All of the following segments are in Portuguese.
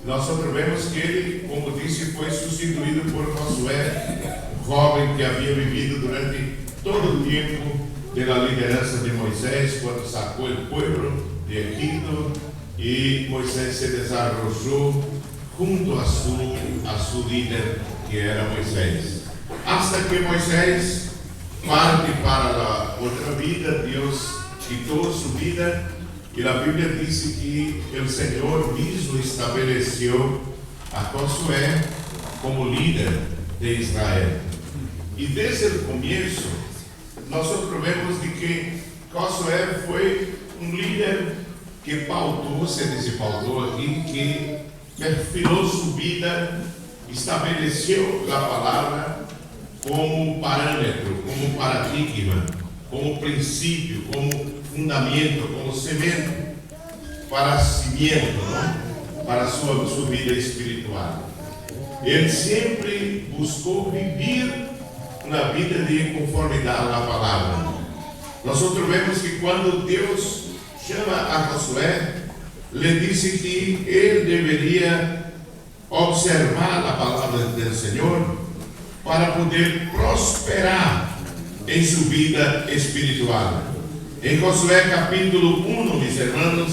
nós vemos que ele, como disse, foi substituído por Josué, jovem que havia vivido durante todo o tempo da liderança de Moisés, quando sacou o povo de Egipto, e Moisés se desarrollou junto a su líder, que era Moisés. Hasta que Moisés parte para a outra vida, Deus quitou sua vida, e a Bíblia diz que o Senhor mesmo estabeleceu a Josué como líder de Israel. E desde o começo, nós vemos de que Josué foi um líder que se pautou aqui, que perfilou sua vida, estabeleceu a palavra como parâmetro, como paradigma, como princípio, como fundamento, como semente para cimiento, não? Para a sua vida espiritual. Ele sempre buscou viver uma vida de conformidade à palavra. Nós vemos que quando Deus chama a Josué, lhe disse que ele deveria observar a palavra do Senhor para poder prosperar em sua vida espiritual. Em Josué capítulo 1, meus irmãos,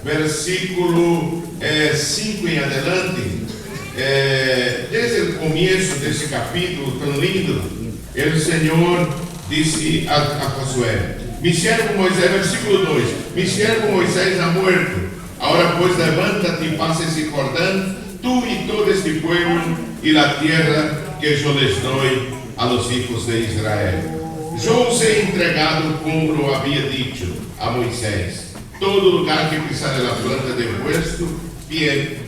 versículo 5 em adelante, desde o começo desse capítulo tão lindo, o Senhor disse a Josué: mi siervo Moisés, versículo 2, mi siervo Moisés ha muerto, ahora pues levántate y pasa ese Jordán, tú y todo este pueblo y la tierra que yo les doy a los hijos de Israel. Yo os he entregado como lo había dicho a Moisés, todo lugar que pisare la planta de vuestro pie,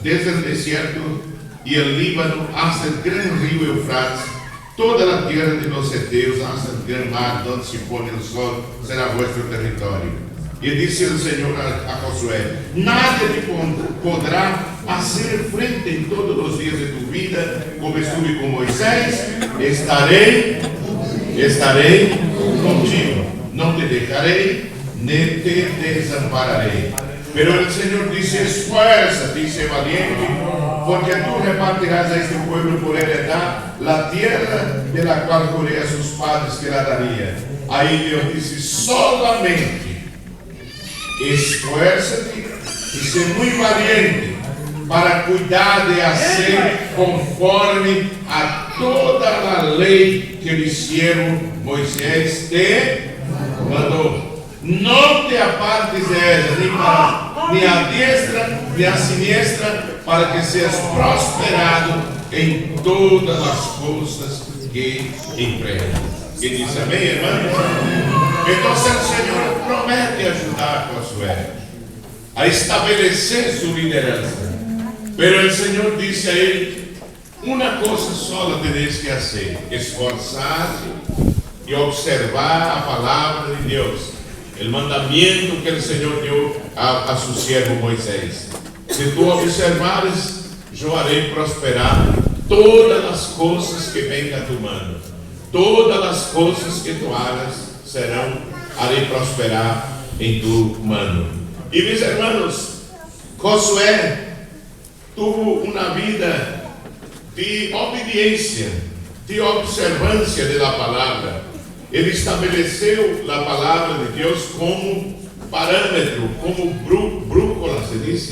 desde el desierto y el Líbano hasta el gran río Eufrates, toda la tierra de los heteos hasta el gran mar donde se pone el sol será vuestro territorio. Y dice el Señor a Josué: nadie te podrá hacer frente en todos los días de tu vida, como estuve con Moisés. Estaré contigo, no te dejaré ni te desampararé. Pero el Señor dice: esfuérzate y sé valiente, porque tú repartirás a este pueblo por heredad la tierra de la cual juré a sus padres que la daría. Ahí Dios dice: solamente esfuérzate y sé muy valiente para cuidar de hacer conforme a toda la ley que mi siervo Moisés te mandou. Não te apartes de ella, ni a diestra, ni a siniestra, para que seas prosperado em todas as coisas que empreendas. E diz amém, irmãos? Então o Senhor promete ajudar a Josué a estabelecer sua liderança. Pero o Senhor disse a ele: uma coisa só tenéis que fazer, esforçar-te e observar a palavra de Deus, o mandamento que o Senhor deu a seu servo Moisés. Se tu observares, eu harei prosperar todas as coisas que venham a tu mano. Todas as coisas que tu hagas harei prosperar em tu mano. E meus irmãos, Josué tuvo uma vida de obediência, de observância da palavra. Ele estabeleceu a palavra de Deus como parâmetro, como brújula, se diz,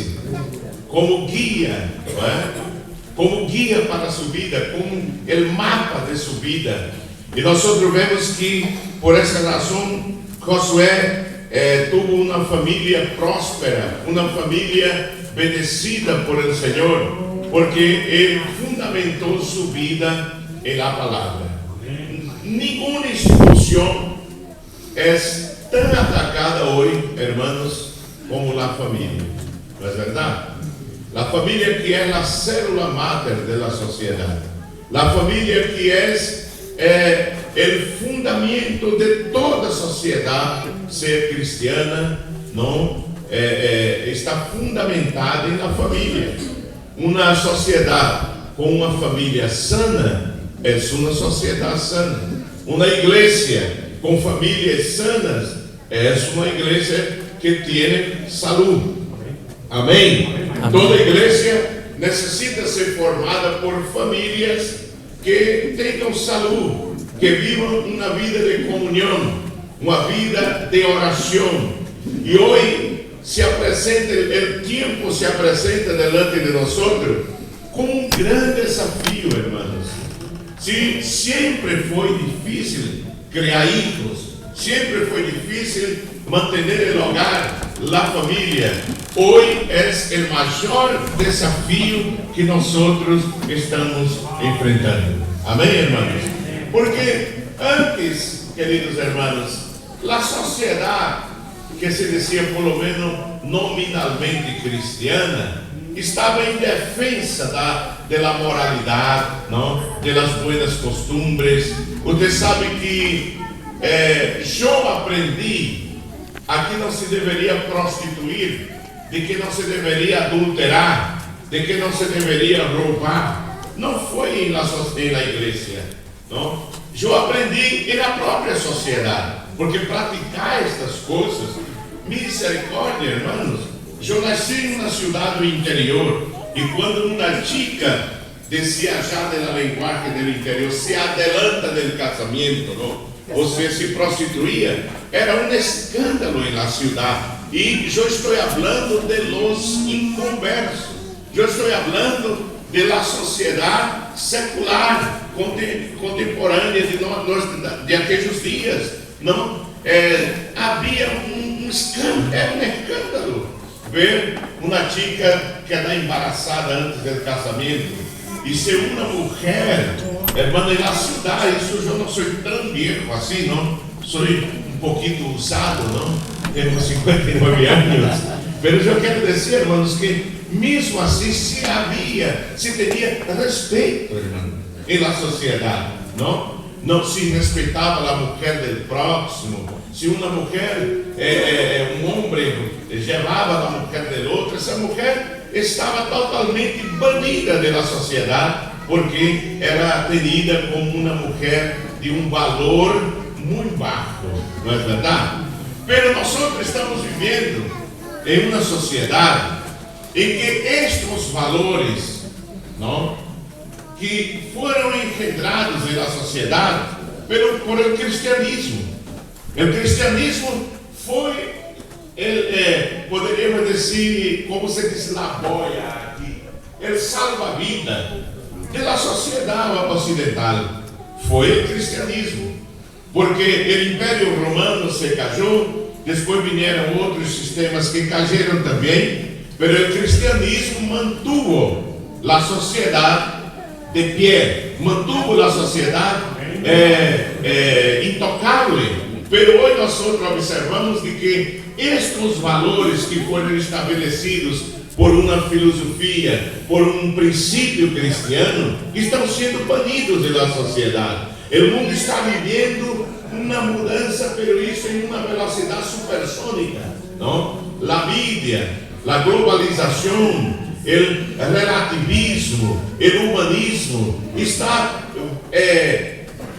como guia, não é? Como guia para a sua vida, como o mapa de sua vida. E nós vemos que, por essa razão, Josué tuvo uma família próspera, uma família bendecida por el Senhor, porque ele fundamentou sua vida em la palavra. Nenhuma instituição é tão atacada hoje, hermanos, como a família. Não é verdade? A família que é a célula mater da sociedade. A família que é o fundamento de toda a sociedade, ser cristiana, não? Está fundamentada na família. Uma sociedade com uma família sana é uma sociedade sana. Uma igreja com famílias sanas é uma igreja que tem saúde. Amém? Amém. Toda igreja necessita ser formada por famílias que tenham saúde, que vivam uma vida de comunhão, uma vida de oração. E hoje o tempo se apresenta delante de nós com um grande desafio, irmãos. Se sempre foi difícil criar hijos, sempre foi difícil manter o hogar, a família, hoje é o maior desafio que nós estamos enfrentando. Amém, irmãos? Porque antes, queridos irmãos, a sociedade que se dizia pelo menos nominalmente cristiana estava em defesa da moralidade, não? Das boas costumbres. Você sabe que eu aprendi a que não se deveria prostituir, de que não se deveria adulterar, de que não se deveria roubar. Não foi na igreja, não? Eu aprendi na própria sociedade, porque praticar estas coisas, misericórdia, irmãos. Eu nasci em uma cidade do interior, e quando uma chica descia já da linguagem do interior, se adelanta do casamento, não? Ou seja, se prostituía, era um escândalo na cidade. E eu estou falando de los inconversos, eu estou falando da sociedade secular contemporânea de aqueles dias. Não havia um escândalo ver uma chica que era embaraçada antes do casamento e ser uma mulher, irmã, na cidade. Isso eu não sou tão viejo assim, não? Sou um pouquinho usado, não? Tenho 59 anos. Mas eu quero dizer, irmãos, que mesmo assim se tinha respeito, irmão, na sociedade, não? Não se respeitava a mulher do próximo. Se uma mulher, um homem gelava a mulher do outro, essa mulher estava totalmente banida da sociedade, porque era tenida como uma mulher de um valor muito baixo, não é verdade? Mas nós estamos vivendo em uma sociedade em que estes valores, não, que foram engendrados na sociedade por el cristianismo. O cristianismo foi, poderíamos dizer, como se diz na boia aqui, ele salva a vida da sociedade ocidental. Foi o cristianismo, porque o Império Romano se caiu, depois vieram outros sistemas que caíram também, mas o cristianismo mantuvo a sociedade de pé, mantuvo a sociedade intocável. Mas hoje nós observamos de que estes valores que foram estabelecidos por uma filosofia, por um princípio cristiano, estão sendo banidos da sociedade. O mundo está vivendo uma mudança, pero isso em uma velocidade supersônica, não? A mídia, a globalização, o relativismo, o humanismo está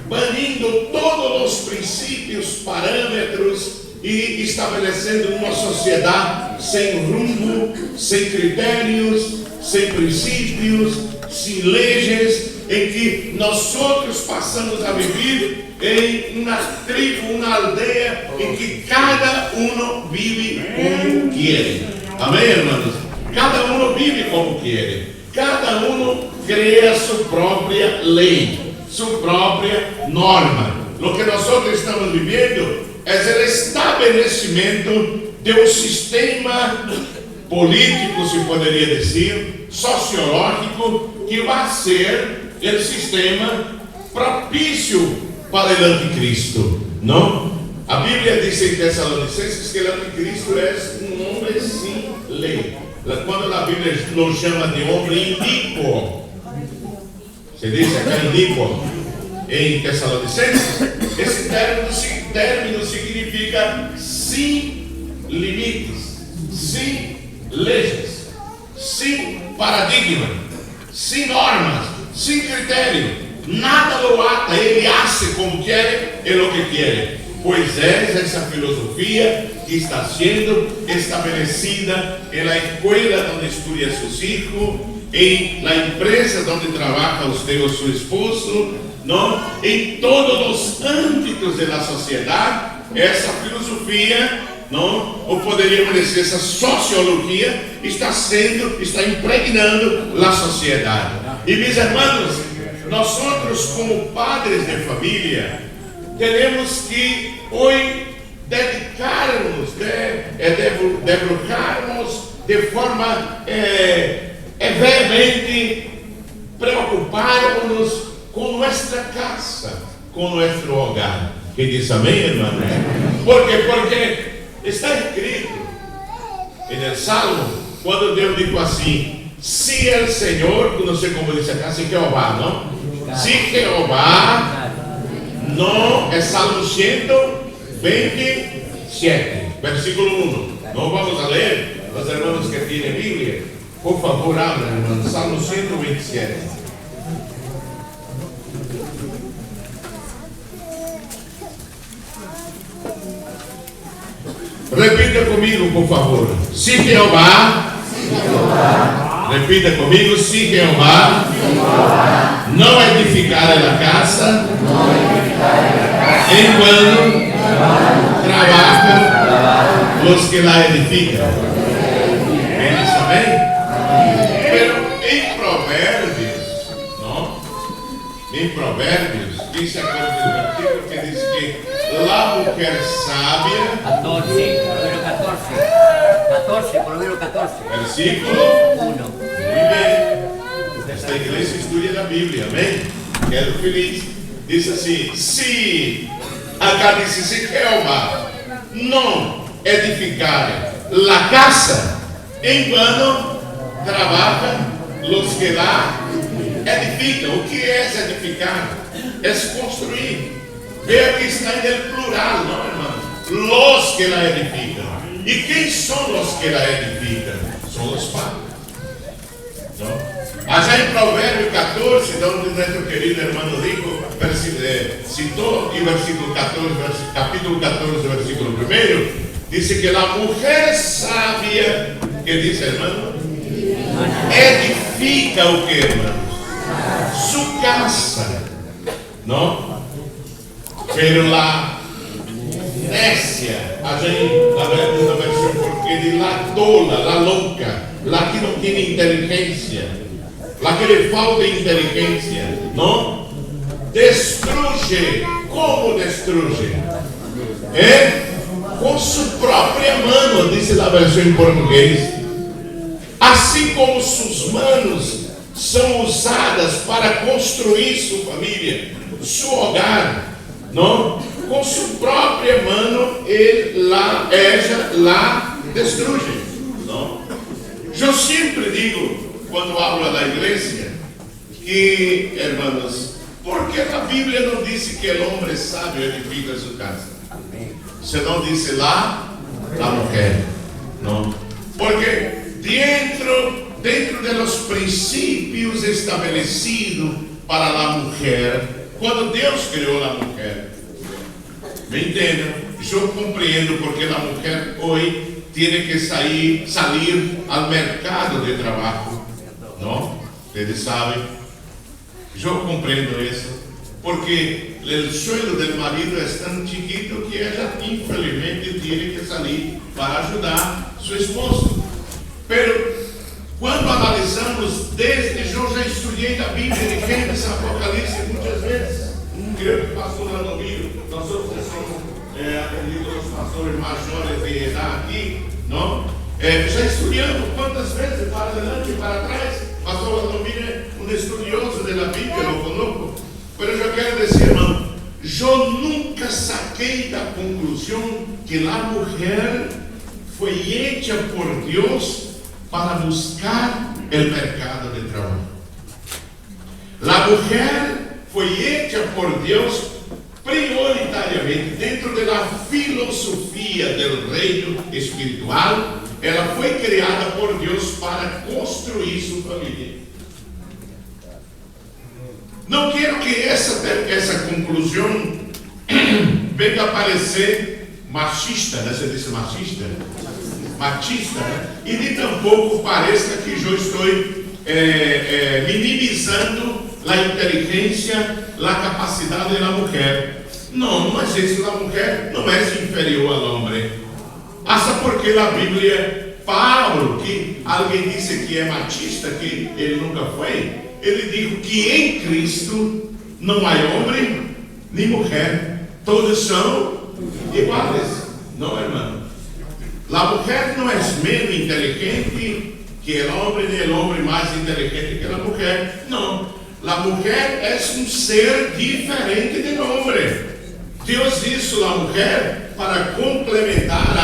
banindo todos os princípios, parâmetros e estabelecendo uma sociedade sem rumo, sem critérios, sem princípios, sem leis, em que nós outros passamos a viver em uma tribo, uma aldeia, em que cada um vive como quer. Amém, irmãos? Cada um vive como quer. Cada um cria sua própria lei, sua própria norma. O que nós estamos vivendo é o estabelecimento de um sistema político, se poderia dizer, sociológico, que vai ser o sistema propício para o anticristo. Não? A Bíblia diz em Tessalonicenses que o anticristo é um homem sem lei. Quando a Bíblia nos chama de homem iníquo, se diz aqui iníquo em Tessalonicenses, esse término significa sem limites, sem leis, sem paradigma, sem normas, sem critério. Nada lo ata, ele hace como quer e lo que quer. Pois é essa filosofia que está sendo estabelecida na escola onde estuda seus filhos, na empresa onde trabalha usted ou seu esposo, não? Em todos os âmbitos da sociedade, essa filosofia, não? Ou poderíamos dizer, essa sociologia está impregnando a sociedade. E meus irmãos, nós como padres de família, temos que hoje dedicarmos, debruçarmos de forma veemente, preocuparmos com nossa casa, com nosso hogar. Que diz amém, irmãos? Por quê? Porque está escrito no Salmo, quando Deus diz assim: se o Senhor, não sei como diz acá, se Jeová, não? Se Jeová, não, é Salmo 127, versículo 1. Não vamos a ler, os irmãos que têm Bíblia, por favor, abram, irmãos, Salmo 127. Repita comigo, por favor. Se Jeová, repita comigo, se Jeová não edificar a casa, enquanto trabalham os que la edificam. Eles também? Pero em Provérbios, não? Em Provérbios, diz a coisa do artigo que diz que la mujer sábia, 14, Proverbio 14. Versículo 1. Muy bien. Esta igreja estuda a Bíblia, amém? Quero feliz. Diz assim: se acá diz, se Jeová não edificar a casa, em vano trabalham os que lá edificam. O que é edificar? É construir. Veja que está em plural, não, irmão? Los que la edificam. E quem são os que la edificam? São os padres. Allá em Provérbio 14, onde nosso querido irmão Rico citou, em versículo 14, capítulo 14, versículo 1, diz que a mulher sábia, que diz, irmão, edifica o que, irmão? Sua casa, não? Pero la necia, allá na versão portuguesa, de la tola, la louca, la que não tem inteligência, la que lhe falta inteligência, não? Destruje. Como destruje? Com sua própria mão, diz a versão em português. Assim como suas mãos são usadas para construir sua família, seu hogar, não? Com sua própria mão ela destruje, não? Eu sempre digo, quando hablo da igreja, que, irmãos, porque a Bíblia não disse que o homem sábio edifica sua casa? Senão disse lá a mulher, não? Porque dentro de los princípios estabelecidos para a mulher, quando Deus criou a mulher, me entendam, eu compreendo porque a mulher hoje tem que sair ao mercado de trabalho, não? Vocês sabem, eu compreendo isso, porque o sueldo do marido é tão chiquito que ela infelizmente tem que sair para ajudar seu esposo. Pero quando analisamos desde, eu já estudei a Bíblia de Gênesis, Apocalipse muitas vezes. Um grande pastor lá no Rio, nós somos atendidos os pastores maiores de idade aqui, não? Já estudamos quantas vezes, para adelante e para trás. Pastor Landomir é um estudioso da Bíblia, não conosco. Mas eu quero dizer, irmão, eu nunca saquei da conclusão que a mulher foi hecha por Deus para buscar o mercado de trabalho. A mulher foi hecha por Deus prioritariamente dentro da filosofia do reino espiritual. Ela foi criada por Deus para construir sua família. Não quero que essa conclusão venha aparecer machista, né? Você disse machista? Machista, né? E nem tampouco pareça que eu estou minimizando a inteligência, a capacidade da mulher. Não, não é isso. A mulher não é inferior ao homem. Hasta porque a Bíblia, Paulo, que alguém disse que é machista, que ele nunca foi, ele diz que em Cristo não há homem nem mulher, todos são iguais. Não, irmão? A mulher não é menos inteligente que o homem, nem o homem mais inteligente que a mulher. Não. A mulher é um ser diferente do homem. Deus hizo a mulher para complementar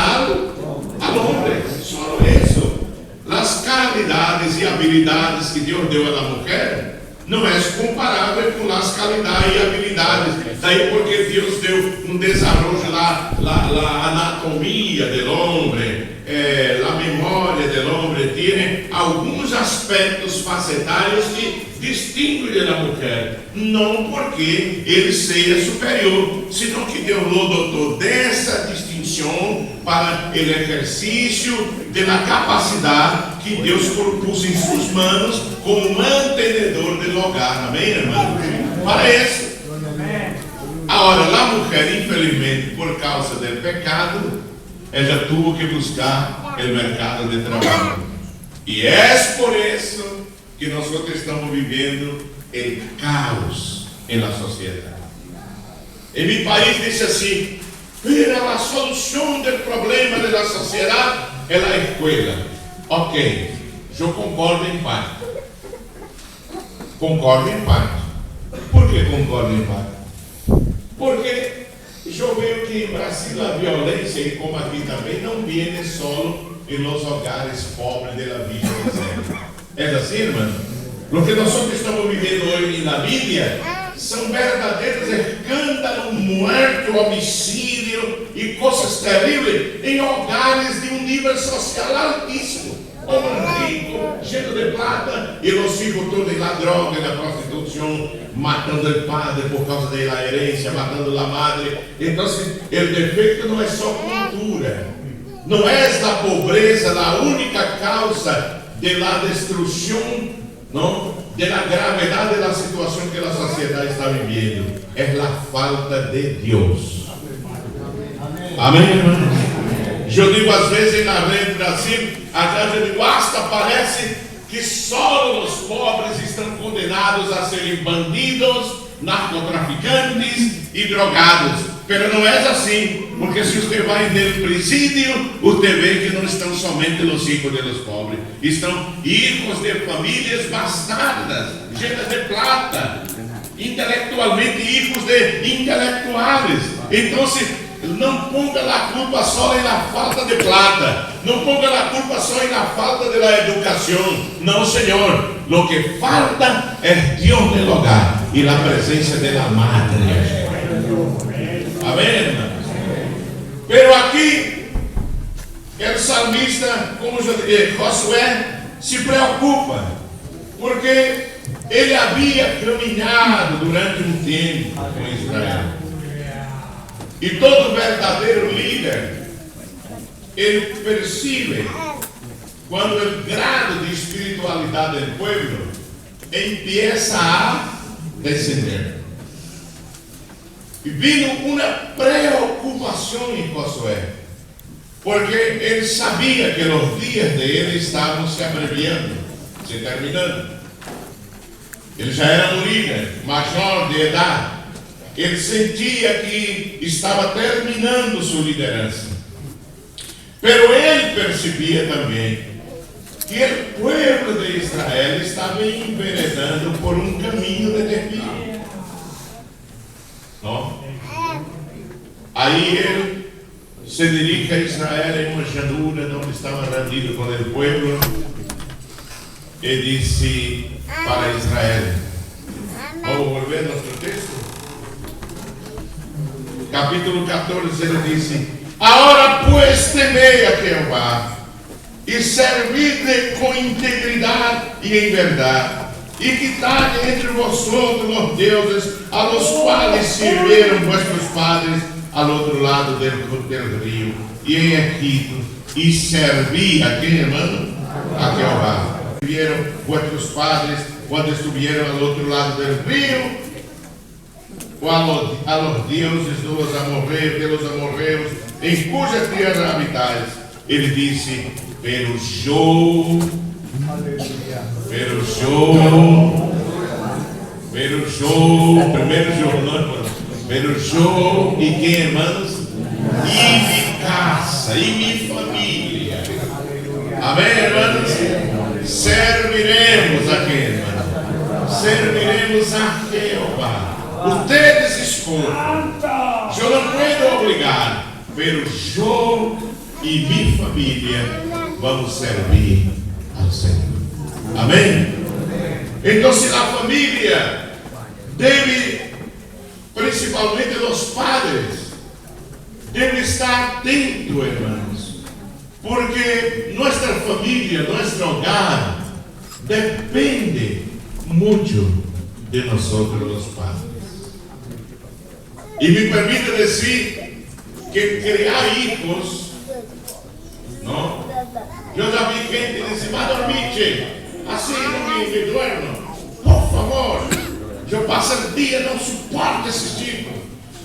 ao homem. Só isso. As qualidades e habilidades que Deus deu à mulher não é comparável com as qualidades e habilidades. Daí porque Deus deu um desenvolvimento la anatomia do homem, a memória do homem, tem alguns aspectos facetários que distinguem a mulher. Não porque ele seja superior, senão que Deus o dotou dessa distinção para o exercício da capacidade que Deus propôs em suas mãos como mantenedor do hogar. Amém, irmão? Para isso. Agora, a mulher, infelizmente, por causa do pecado, ela teve que buscar o mercado de trabalho. E é por isso que nós estamos vivendo o caos na sociedade. Em meu país diz assim: a solução do problema da sociedade é a escola. Ok, eu concordo em parte. Concordo em parte. Por que concordo em parte? Porque eu vejo que em Brasil a violência, e como aqui também, não vem só nos hogares pobres da vida presente. É assim, irmão? O que nós estamos vivendo hoje na Bíblia são verdadeiros escândalos, morte, homicídio e coisas terríveis em hogares de um nível social altíssimo. Homem rico, cheio de plata, e os filhos todos na droga, na prostituição, matando o padre por causa da herência, matando a madre. Então, o defeito não é só cultura, não é a pobreza a única causa da destruição, não, da gravidade da situação que a sociedade está vivendo. É a falta de Deus. Amém, irmão? Eu digo às vezes na rede Brasil, a gente basta, parece que só os pobres estão condenados a serem bandidos, narcotraficantes e drogados. Mas não é assim, porque se você vai no presídio, você vê que não estão somente os hijos dos pobres, estão hijos de famílias bastardas, cheias de plata, intelectualmente hijos de intelectuais. Então, não ponga a culpa só na falta de plata, não ponga a culpa só na falta de educação. Não, Senhor, o que falta é Deus no hogar e a presença da madre. Amém? Pero aqui, o salmista, como eu disse, Josué, se preocupa, porque ele havia caminhado durante um tempo com Israel. E todo verdadeiro líder, ele percebe quando o grado de espiritualidade do povo empieza a descender. E vindo uma preocupação em Josué, porque ele sabia que os dias dele estavam se abreviando, se terminando. Ele já era um líder maior de idade. Ele sentia que estava terminando sua liderança. Pero ele percebia também que o povo de Israel estava enveredando por um caminho de desvio. Não? Aí ele se dirige a Israel em uma llanura onde estava rendido com o povo e disse para Israel: vamos volver ao nosso texto? Capítulo 14, ele disse: agora pues temei a Jeová e servidle com integridade e em verdade, e quitai entre vosotros os deuses a los quais sirvieron vuestros padres, al outro lado del rio, e em Quito, e serví a quem, hermano? A Jehová. Vieron vuestros padres cuando estuvieron al otro lado del río, o a los dioses de los amorreos, em cuja tierra habitais. Ele disse, pero yo, primeiro João, pero yo, e quem, hermanos? E mi casa, e mi família. Amém, hermanos? Serviremos a quem, hermano? Serviremos a Jehová. Ustedes escolhem. Eu não posso obrigar, mas eu e minha família vamos servir ao Senhor. Amém? Então, se a família deve, principalmente os padres, deve estar atento, irmãos, porque nossa família, nosso hogar, depende muito de nós, os padres. E me permite dizer que criar filhos, não? Eu já vi gente dizer, mas dormite, assim não me duermo. Por favor, eu passo o dia, não suporto esse tipo.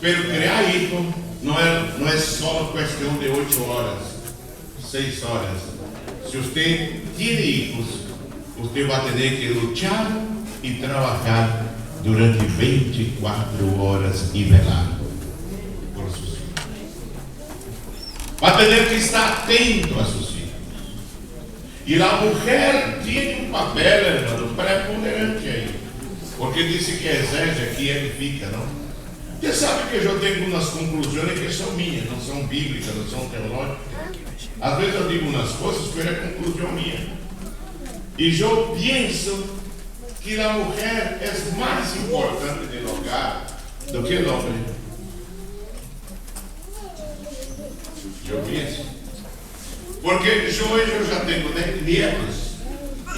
Mas criar filhos não é só questão de 8 horas, 6 horas. Se você tem filhos, você vai ter que lutar e trabalhar durante 24 horas e velar por seus filhos. Vai ter que estar atento a seus filhos. E a mulher tem um papel, hermano, preponderante aí. Porque disse que exige, aqui edifica, não? Você sabe que eu tenho umas conclusões que são minhas, não são bíblicas, não são teológicas. Às vezes eu digo umas coisas que é conclusão minha. E eu penso que a mulher é mais importante no hogar do que o homem. Eu penso. Porque eu já tenho netos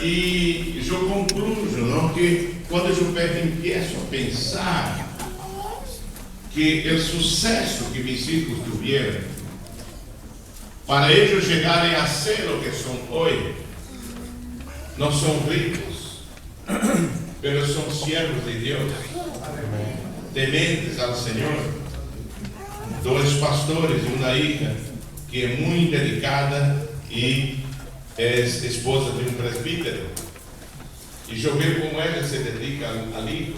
e eu concluo, não, que quando eu empiezo a pensar que o sucesso que meus filhos tiveram, para eles chegarem a ser o que são hoje, não são ricos, mas são servos de Deus, tementes ao Senhor, 2 pastores e uma hija que é muito dedicada e é esposa de um presbítero. E eu vejo como ela se dedica ao filho.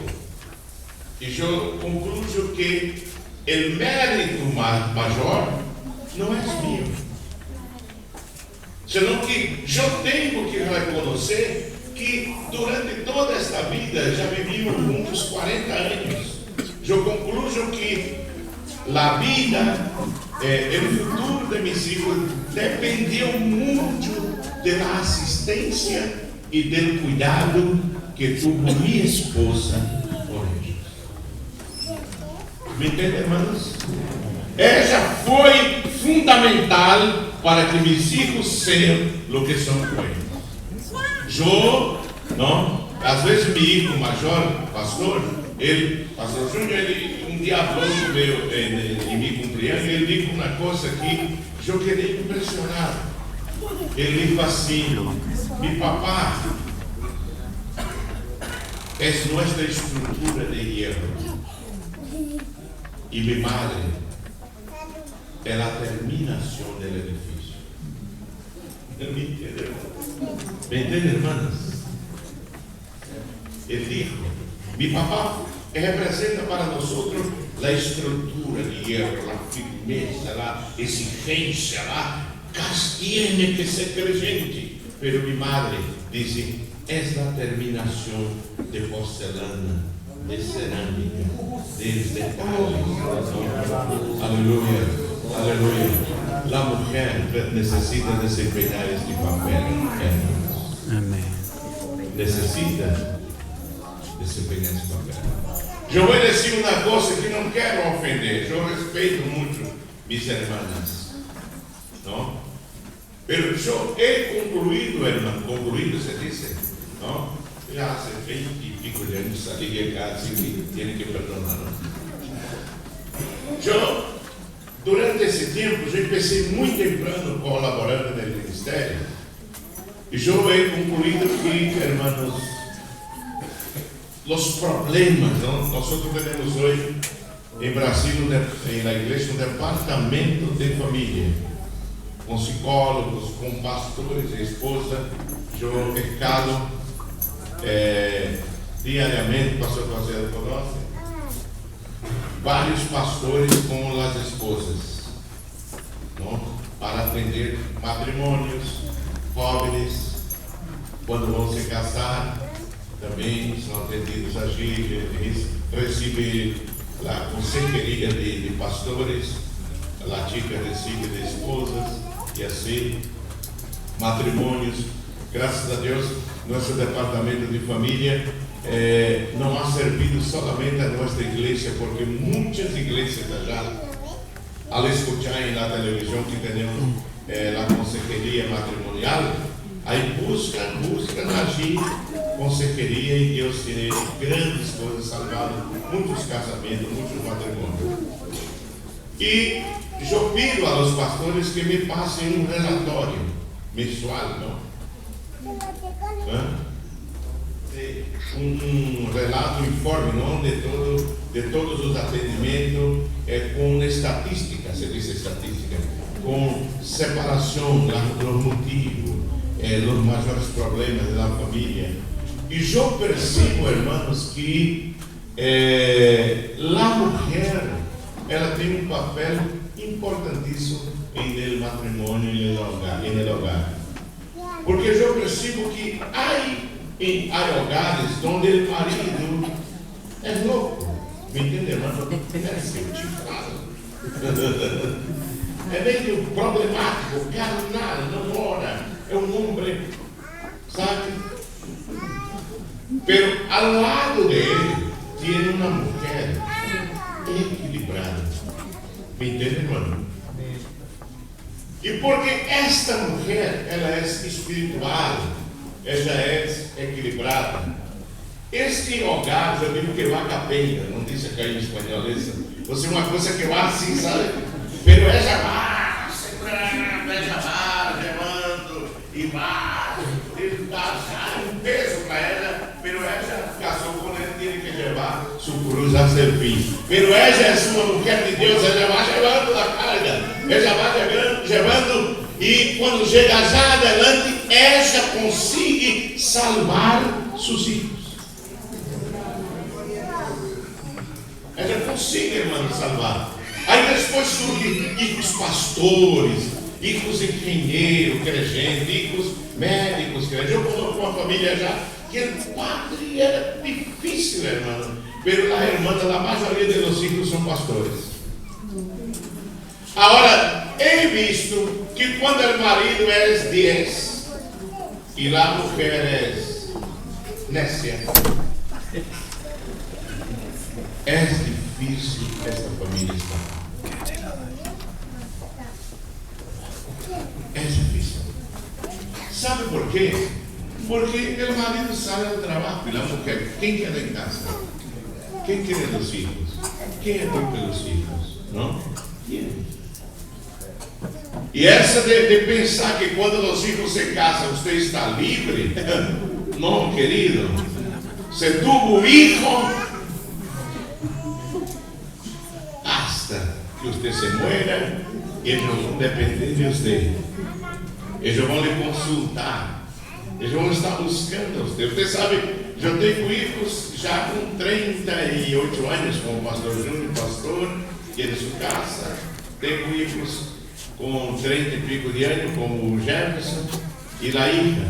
E eu concluo que o mérito maior não é meu, senão que eu tenho que reconhecer que durante toda esta vida já vivimos juntos 40 anos. Eu concluo que a vida, o futuro de meus filhos dependeu muito da assistência e do cuidado que tuvo minha esposa por eles. Me entende, irmãos? Ela foi fundamental para que meus filhos sejam o que são hoje. Eu, não? Às vezes meu filho maior, pastor Júnior, ele um dia falou em meu cumpleaños, ele disse uma coisa que eu quedei impressionado. Ele disse assim: meu papá é nossa estrutura de hierro e minha madre é a terminação do edifício. ¿Me entienden, hermanos? Ele disse: meu papá representa para nós a estrutura de hierro, a firmeza, a exigência, tiene que ser creyente. Pero mi madre dice, es la terminación de porcelana, de cerámica, de detalles. Aleluya, aleluya. La mujer necesita desempeñar este papel. Amén. Necesita desempeñar este papel. Eu vou dizer uma coisa que não quero ofender. Eu respeito muito minhas irmãs, não? Mas eu he concluído, irmão, se diz, não? Já há 20 e pico de anos salí de casa e tenho que perdonar. Eu durante esse tempo, eu comecei muito temprano colaborando no ministério. E eu he concluído que, hermanos, os problemas, ¿no? Nosotros tenemos hoy en Brasil, en la iglesia, un departamento de familia, con psicólogos, con pastores, esposa. Yo he estado diariamente, pastor Marcelo conoce, varios pastores con las esposas, ¿no? Para atender matrimonios, jóvenes, quando vão se casar, também são atendidos allí, eles recebem a consejeria de pastores, a chica recebe de esposas, e assim, matrimônios. Graças a Deus, nosso departamento de família não ha servido solamente a nossa igreja, porque muitas igrejas já, ao escucharem na televisão que temos a consejeria matrimonial, aí buscam agir consejeria, e Deus tem grandes coisas, salvado muitos casamentos, muitos matrimônios. E eu pido aos pastores que me passem um relatório mensual, não? Um relato, informe, não? De todos os atendimentos, com estatísticas, se diz estatística, com separação, os motivos, os maiores problemas da família. E eu percebo, irmãos, que a mulher, ela tem um papel importantíssimo em el matrimônio e no hogar. Porque eu percebo que há hogares onde o marido é louco. Me entende, irmão? É científico. É meio problemático, carnal, não ora. É um homem, sabe? Pero ao lado dele tem uma mulher equilibrada. Me entende, irmão? E porque esta mulher, ela é espiritual, ela é equilibrada. Este hogar, eu digo que vai capenga, não disse aqui em espanhol isso. Você é uma coisa que vai assim, sabe? Pero ela vai segurando, ela vai levando e vai. Ele dá um peso para ela, pero ela casou com ele, tem que levar sua cruz a servir. Pero ela é uma mulher de Deus, ela vai levando a carga, ela vai levando, e quando chega já adelante, ela consegue salvar seus filhos. Ela consegue, irmão, salvar. Aí depois surgem filhos pastores, filhos engenheiros, crentes, filhos médicos, crentes. Eu conheço uma família já que o padre era difícil, irmão. Pero a irmã, a maioria dos filhos são pastores. Agora, he visto que quando o marido é 10 e a mulher é nécia, é difícil esta família estar. É difícil. Sabe por quê? Porque o marido sai ao trabalho e a mulher, quem quer em casa? Quem quer os filhos? Quem é bom pelos filhos? Não? Quem? E essa de pensar que quando os filhos se casam, você está livre? Não, querido. Se tuvo hijo, hasta que você se muera, eles vão depender de você. Eles vão lhe consultar. Eles vão estar buscando você. Você sabe, eu tenho filhos já com 38 anos, como o pastor Júnior, pastor, que é de sua casa. Tenho filhos com 30 e pico de anos, como o Jefferson e a hija.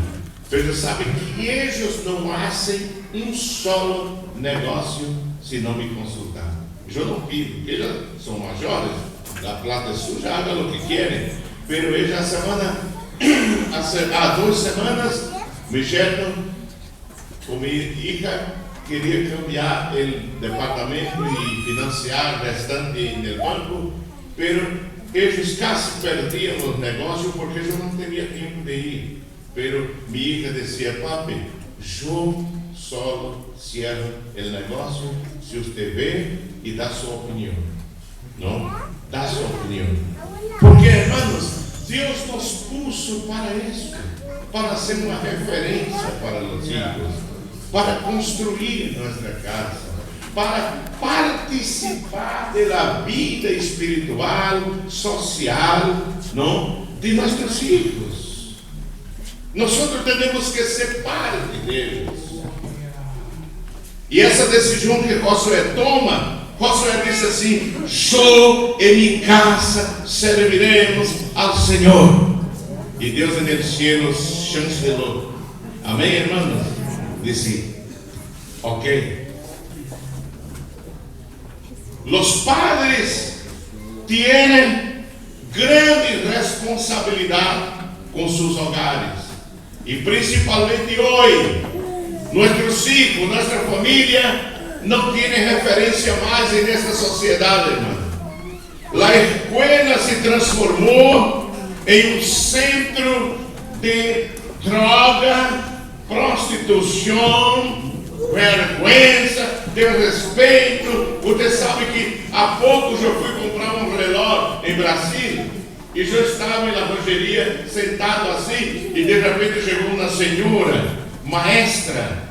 Você sabe que eles não fazem um solo negócio se não me consultar. Eu não pido, porque eles são maiores, a plata é suja, hagan o que querem. Pero ella há 2 semanas, me llamaron com minha hija, queria cambiar o departamento e financiar o restante no banco, pero eles quase perdiam os negócios porque eu não tinha tempo de ir. Pero minha hija dizia, papi, eu solo cierro o negócio se você vê e dá sua opinião. não? Dá sua opinião. Porque, irmãos, Deus nos puso para isso, para ser uma referência para os filhos, para construir nossa casa, para participar da vida espiritual, social, não? De nossos filhos. Nós temos que ser parte deles. E essa decisão que Josué toma, Josué disse assim: eu e minha casa serviremos ao Senhor. E Deus no cielo chancelou. Amém, irmãos? Disse: ok. Os padres têm grande responsabilidade com seus hogares. E principalmente hoje, nossos filhos, nossa família não tem referência mais nessa sociedade, irmão. A escola se transformou em centro de droga, prostituição, vergonha, desrespeito. Você sabe que há pouco eu fui comprar um relógio em Brasília e eu estava na lojeria sentado assim e de repente chegou uma senhora maestra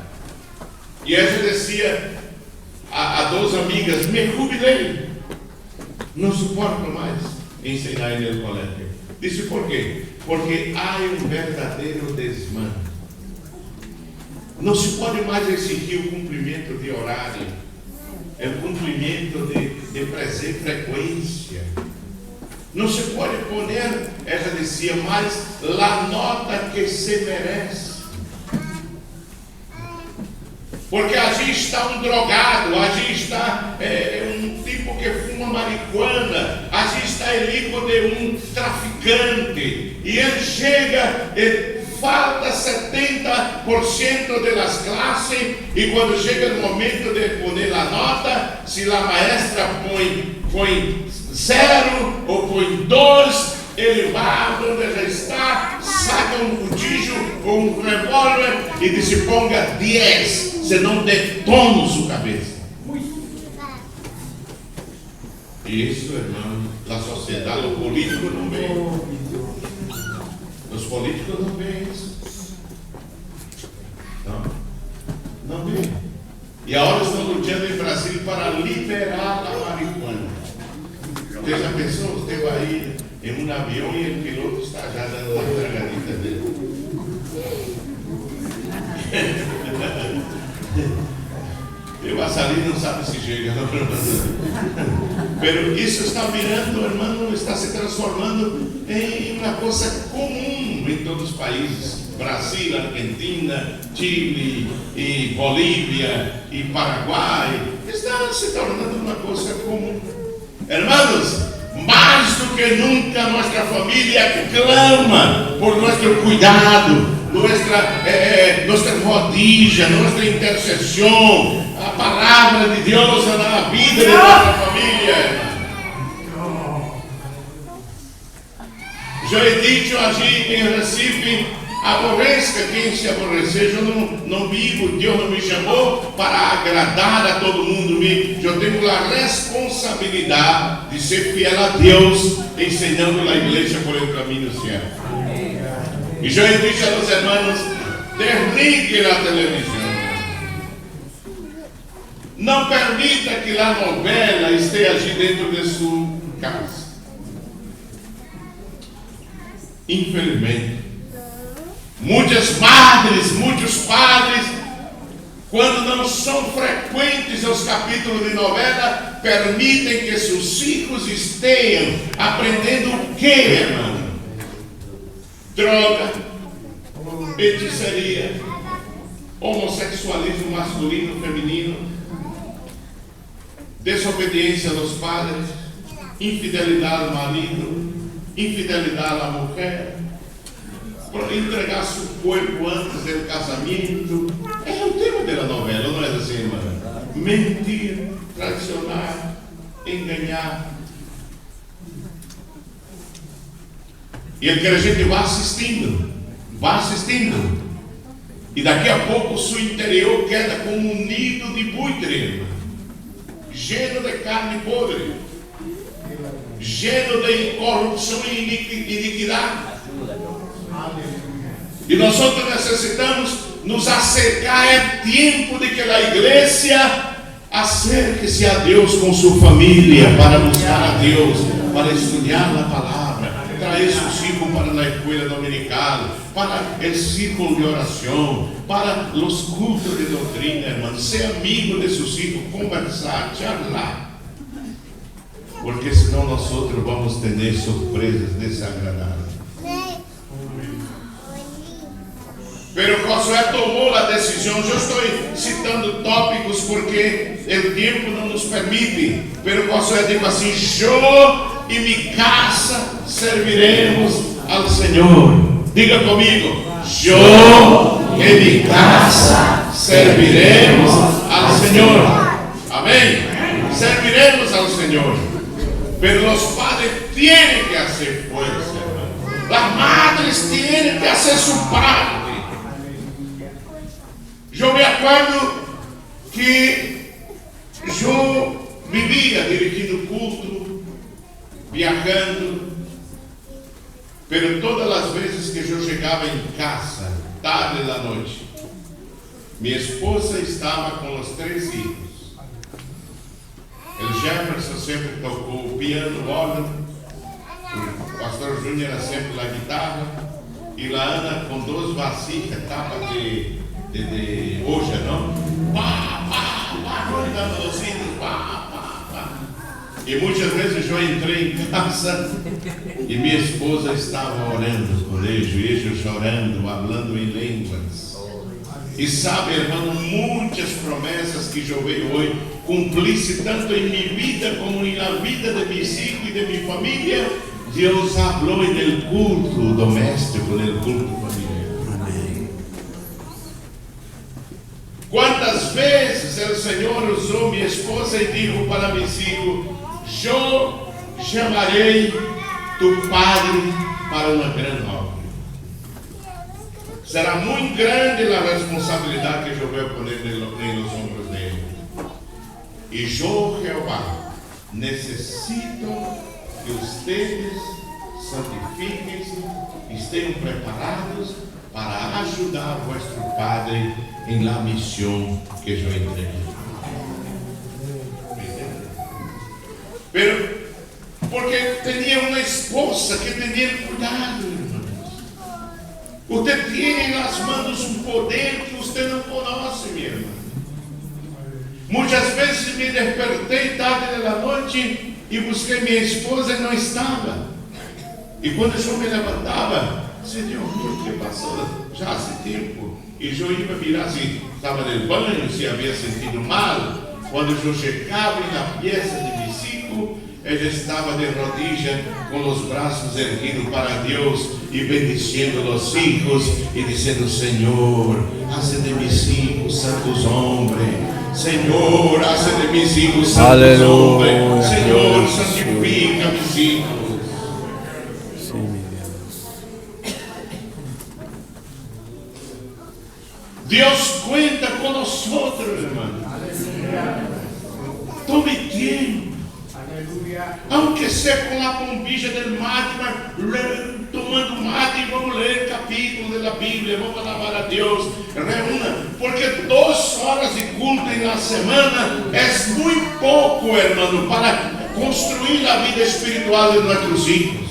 e ela dizia a duas amigas: me jubilei, não suporto mais ensinar no colégio. Disse: por quê? Porque há um verdadeiro desmame. Não se pode mais exigir o cumprimento de horário, o cumprimento de frequência. Não se pode poner, ela dizia, mais a nota que se merece. Porque ali está um drogado, ali está um tipo que fuma marihuana, ali está o ícone de um traficante, e ele chega e falta 70% das classes, e quando chega no momento de poner a nota, se a maestra põe 0 ou põe 2, ele vai onde já está, saca um cuchillo ou um revólver e diz: ponga 10. Senão detono sua cabeça. Isso, irmão, a sociedade, o político não vê. Os políticos não veem isso. Não vê. E agora estão lutando em Brasília para liberar a marihuana. Você já pensou? Você vai em um avião e o piloto está já dando uma tragadita dele. E o passarinho não sabe se chega. Mas isso está virando, irmão, está se transformando em uma coisa comum em todos os países. Brasil, Argentina, Chile, e Bolívia e Paraguai. Está se tornando uma coisa comum. Irmãos, mais do que nunca nossa família clama por nosso cuidado, nossa rodilha, nossa intercessão, a palavra de Deus na vida de nossa família. Já he dito aqui em Recife: aborreça quem se aborrecer. Eu não vivo, Deus não me chamou para agradar a todo mundo. Eu tenho a responsabilidade de ser fiel a Deus, ensinando a igreja por el caminho certo. E já he dito a los hermanos: desligue a televisão. Não permita que a novela esteja dentro de sua casa. Infelizmente, muitas madres, muitos padres, quando não são frequentes aos capítulos de novela, permitem que seus filhos estejam aprendendo o que, irmão? Droga, feitiçaria, homossexualismo masculino, feminino, desobediência aos padres, infidelidade ao marido, infidelidade à mulher, entregar seu corpo antes do casamento. É o tema da novela, não é assim, irmã? Mentir, traicionar, enganar. E aquela gente vai assistindo. E daqui a pouco o seu interior queda como um nido de buitre, cheio de carne podre. lleno de corrupción y iniquidad. Y nosotros necesitamos nos acercar. Es tiempo de que la iglesia acérquese a Dios con su familia para buscar a Dios, para estudiar la palabra, traer sus hijos para la escuela dominical, para el círculo de oración, para los cultos de doctrina, hermano. Ser amigo de sus hijos, conversar, charlar. Porque senão nosotros vamos tener sorpresas desagradables. Pero Josué tomou a decisão. Eu estou citando tópicos porque o tempo não nos permite. Pero Josué dijo assim: eu e minha casa serviremos ao Senhor. Diga comigo: eu e minha casa serviremos ao Senhor. Amém? Serviremos ao Senhor. Pero los padres tienen que hacer fuerza, hermano. Las madres tienen que hacer su parte. Eu me acordo que eu vivia dirigindo culto, viajando, pero todas as vezes que eu chegava em casa, tarde da noite, minha esposa estava com os 3 filhos. O Jefferson sempre tocou o piano, órgão, o pastor Júnior era sempre a guitarra, e a Ana com 2 vasijas, tapas de hoja, não? Pá, pá, pá, cuidando dos filhos, pá, pá, pá. E muitas vezes eu entrei em casa e minha esposa estava orando no colégio, e eu chorando, falando em línguas. E sabe, irmão, muitas promessas que eu vejo hoje cumprir-se tanto em minha vida como na vida de meus filhos e de minha família. Deus falou no culto doméstico, no culto familiar. Quantas vezes o Senhor usou minha esposa e disse para meus filhos: eu chamarei tu padre para uma grande obra. Será muito grande a responsabilidade que eu vou pôr nos ombros dele. E eu, Jeová, necessito que ustedes santifiquem-se, estejam preparados para ajudar vuestro Padre em la missão que eu entreguei. Pero, porque tinha uma esposa que tinha cuidado, irmãos. Você tem nas mãos um poder que você não conhece, minha irmã. Muitas vezes me despertei tarde da noite e busquei minha esposa e não estava. E quando eu me levantava, Senhor, o que passou? Já há tempo. E eu ia mirar se estava no banho, se havia sentido mal. Quando eu chegava na pieza de meu filho, ele estava de rodillas com os braços erguidos para Deus e bendiciendo os hijos e dizendo: Senhor, hace de mis hijos santos hombres. Senhor, hace de mis hijos santos hombres. Senhor, santifica mis hijos. Deus cuenta con nosotros, hermano. Tome tiempo. Aunque sea con la bombilla del mate, tomando mate y vamos a leer capítulos de la Biblia, vamos a alabar a Dios. Reúna, porque 2 horas de culto en la semana es muy poco, hermano, para construir la vida espiritual de nuestros hijos.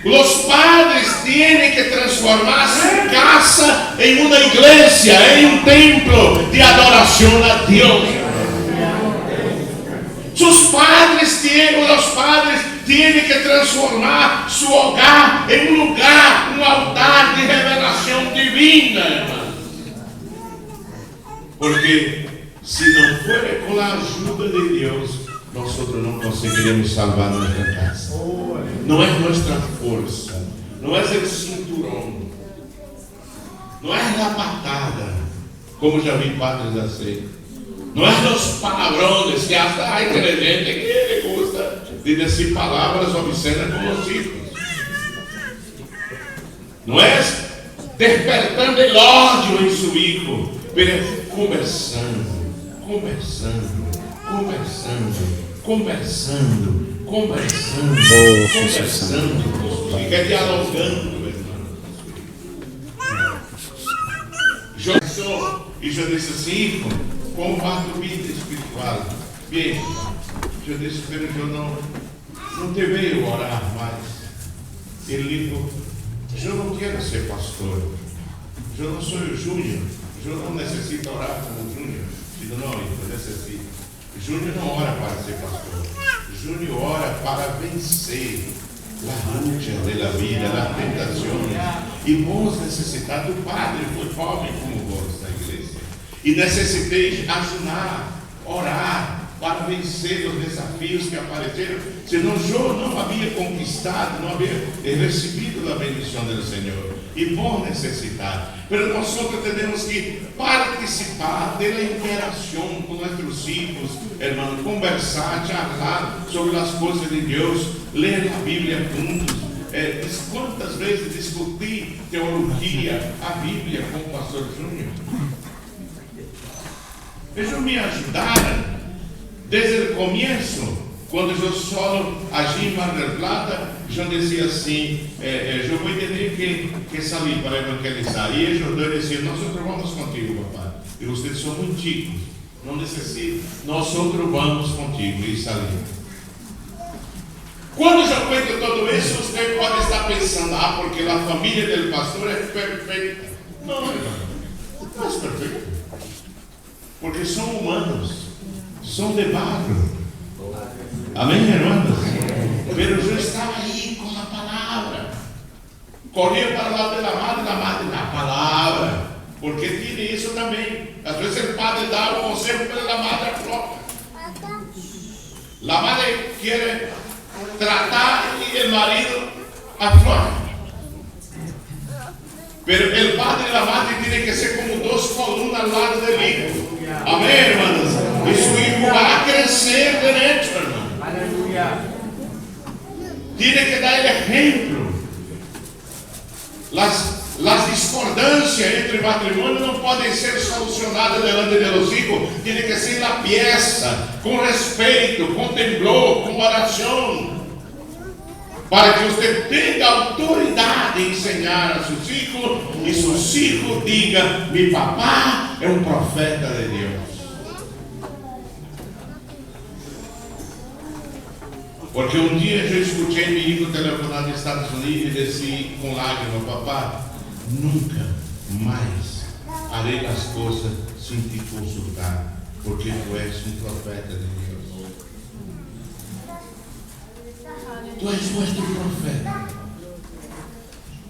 Los padres tienen que transformar su casa en una iglesia, en un templo de adoración a Dios. Los padres tienen que transformar su hogar en un lugar, un altar de revelación divina, hermano. Porque si no fuera con la ayuda de Dios, nosotros no conseguiremos salvar nuestra casa. No es nuestra fuerza, no es el cinturón, no es la patada, como ya vi padres hacer, no es los palabrones que hasta hay creyentes que le gusta de decir palabras obscenas con los hijos. No es despertando el odio en su hijo, pero es conversando, conversando com os filhos, é dialogando, irmão. E eu disse assim, como va tu vida espiritual? Bem, eu disse, pero eu não te vejo orar mais. Ele disse, eu não quero ser pastor, eu não sou o Júnior, eu não necessito orar como o Júnior. Eu digo, não, eu necessito. Júnior não ora para ser pastor, Júnior ora para vencer a luta da vida, as tentações. E vos necessitar do Padre, foi pobre como vós na igreja. E necessitei ajudar, orar, para vencer os desafios que apareceram, senão eu não havia conquistado, não havia recebido a bendição do Senhor. E vos necessitar. Mas nós temos que participar da interação com nossos filhos, irmãos, conversar, charlar sobre as coisas de Deus, ler a Bíblia juntos. Quantas vezes discuti teologia, a Bíblia com o pastor Júnior? Eles me ajudaram desde o começo, quando eu solo agi em Mar del Plata, eu dizia assim, eu vou ter que sair para evangelizar. E eles diziam, nós vamos contigo, papai. E vocês são muito chicos, não necessitam, nós vamos contigo. E sair. Quando eu cuento tudo isso, você pode estar pensando, porque a família do pastor é perfeita. Não, não é perfeita. Porque são humanos, são de barro. Amém, irmãos? Pero eu estava aí com a palavra. Corria para o lado da madre da palavra. Porque tinha isso também. Às vezes o padre dá o conselho para a madre própria. A madre quer tratar e o marido aflora. Pero o padre e a madre tem que ser como duas colunas ao lado do hijo. Amém, irmãos? E seu hijo vai crescer direito, irmão. Aleluia. Tiene que dar ejemplo. Las discordâncias entre matrimônio não podem ser solucionadas delante de los hijos. Tiene que ser na pieza, com respeito, com temblor, com oração, para que você tenha autoridade de ensinar a seus filhos e seus filhos digam: meu papá é um profeta de Deus. Porque um dia eu escutei meu filho telefonar dos Estados Unidos e disse com lágrimas: papá, nunca mais farei as coisas sem te consultar, porque tu és um profeta de Deus. Tu és nuestro profeta.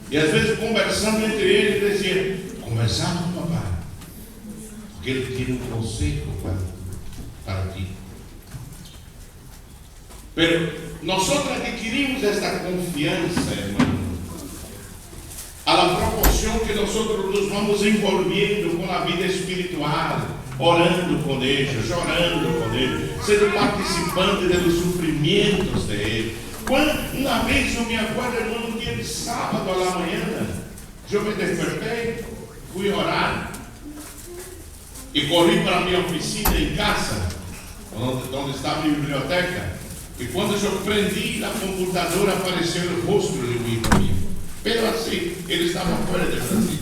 E às vezes conversando entre eles, dizia: conversar com o papai, porque ele tinha um conselho para ti. Pero nós adquirimos esta confiança, irmão, à proporção que nós nos vamos envolvendo com a vida espiritual, orando com eles, chorando com eles, sendo participante dos sofrimentos dele. Uma vez eu me acordo, irmão, um dia de sábado à manhã, eu me despertei, fui orar e corri para a minha oficina em casa, onde estava a biblioteca. E quando eu prendi na computadora, apareceu o rosto de um irmão meu. Pero assim, ele estava fora do Brasil.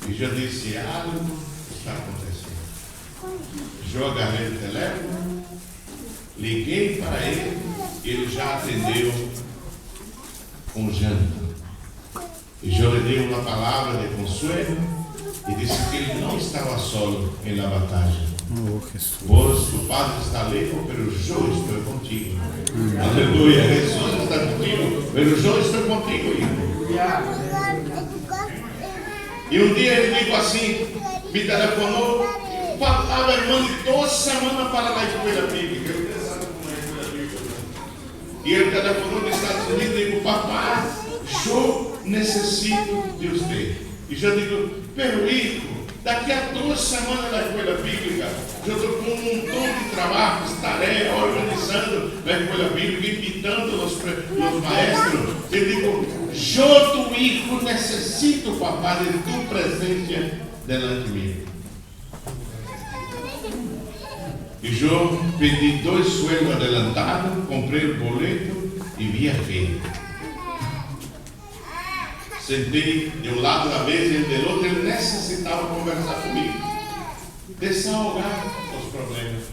E já disse: algo está acontecendo. Eu agarrei o telefone, liguei para ele, ele já atendeu com janta. E eu lhe dei uma palavra de consuelo e disse que ele não estava solo na batalha. Vos, o Padre está lejos, pero eu estou contigo. Aleluia. Jesus está contigo, pero eu estou contigo, hijo. E um dia ele dijo assim, me telefonou, faltava, irmão, de 2 semanas para a escola bíblica. Eu pensava como é a escola bíblica. E ele telefonou dos Estados Unidos e disse: papai, eu necessito de você. E eu digo: pero hijo, daqui a 2 semanas na escola bíblica, eu estou com um montão de trabalho, tarefa, organizando na escola bíblica, invitando os maestros. Eu digo: eu, tu hijo, necessito, papá, de tu presença delante de mim. E eu pedi 2 sueldos adelantados, comprei o boleto e viajei. Sentei de um lado da mesa e do outro. Ele necessitava conversar comigo, desahogar os problemas.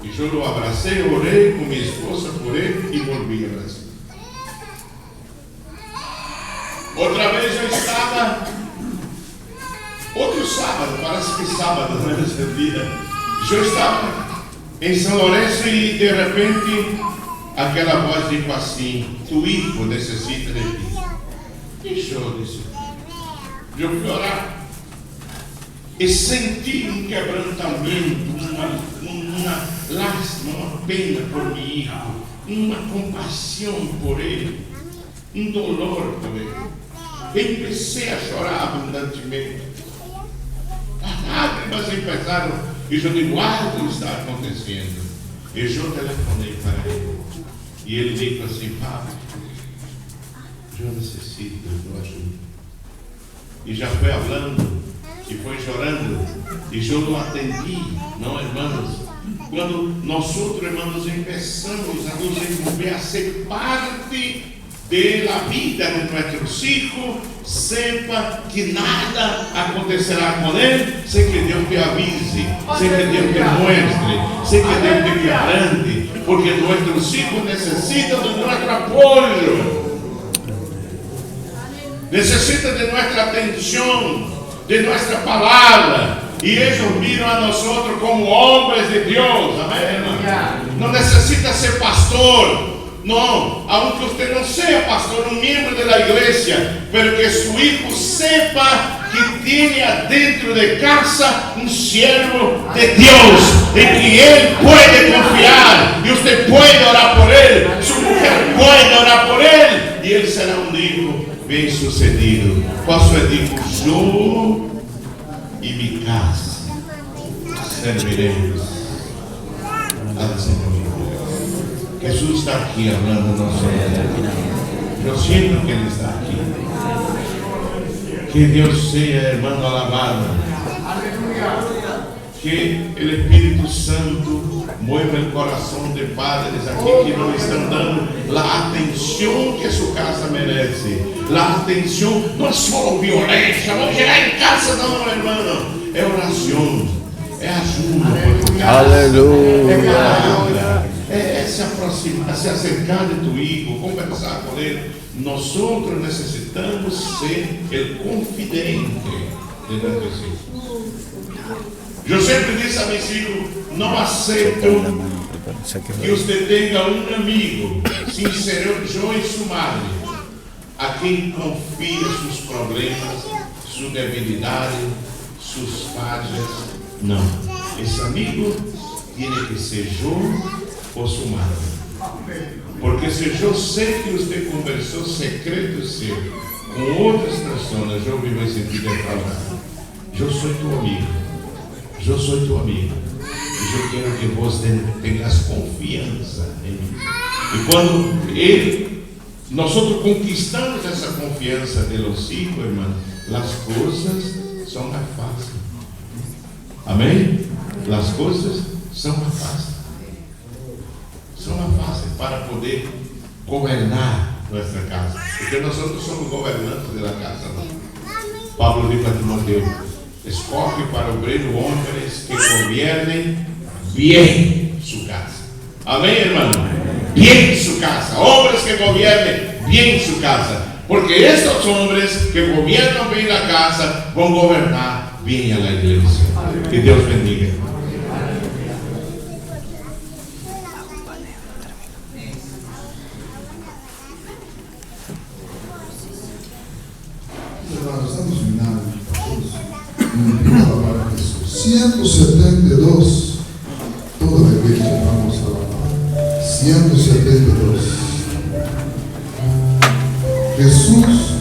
E eu o abracei, orei com minha esposa por ele e volvi ao Brasil. Outra vez eu estava, outro sábado, parece que sábado, não é esse dia. Eu estava em São Lourenço e de repente aquela voz dijo assim: tu hijo necessita de ti. E eu disse, eu fui orar e senti um quebrantamento, uma lástima, uma pena por meu filho, uma compaixão por ele, um dolor por ele. Empecei a chorar abundantemente. As lágrimas empezaram e eu digo, algo está acontecendo. E eu telefonei para ele e ele disse assim: Padre, eu necessito da tua ajuda. E já foi falando e foi chorando e eu não atendi, não, irmãos. Quando nós outros, irmãos, começamos a nos envolver, a ser parte da vida de nossos hijos, sepa que nada acontecerá com ele sem que Deus te avise, sem que Deus te mostre, sem que Deus te quebrante, porque nossos hijos necessitam do nosso apoio, necessitam de nossa atenção, de nossa palavra. E eles viram a nós como homens de Deus, amém, irmão? Não necessita ser pastor. Não, aunque usted não seja pastor, um membro da igreja, pero que su hijo sepa que tem dentro de casa um siervo de Deus, em que ele pode confiar, e você pode orar por ele, sua mulher pode orar por ele, e ele será um hijo bem sucedido. Posso dizer, eu e minha casa serviremos ao Senhor. Jesus está aqui falando no nosso coração. Eu sinto que Ele está aqui. Que Deus seja, irmão, alabado. Que o Espírito Santo mueva o coração de padres aqui que não estão dando a atenção que sua casa merece. A atenção não é só violência. Vamos chegar em casa, não, irmão. É oração, é ajuda. Aleluia. É se aproximar, se acercar de tu hijo, conversar com ele. Nós outros necessitamos ser o confidente de nossos hijos. Eu sempre disse a meus filhos: não aceito que você tenha um amigo, sincero, eu e sua madre, a quem confia seus problemas, sua debilidade, suas falhas. Não, esse amigo tem que ser eu ou sua madre. Porque se eu sei que você conversou secreto seu com outras pessoas, eu me vou sentir defraudado. Eu sou teu amigo. Eu sou teu amigo. E eu quero que você tenhas confiança em mim. E quando nós conquistamos essa confiança de los hijos, irmão, as coisas são mais fáceis. Amém? As coisas são mais fáceis. São mais fáceis para poder governar nossa casa. Porque nós somos governantes da casa. Pablo diz a Timoteo: escoge para obreiro homens que governem bem sua casa. Amém, irmão? Bem sua casa. Homens que governem bem sua casa. Porque estes homens que governam bem a casa vão governar bem a igreja. Que Deus bendiga. Nós estamos finando, 172, toda a igreja vamos falar. 172. Jesus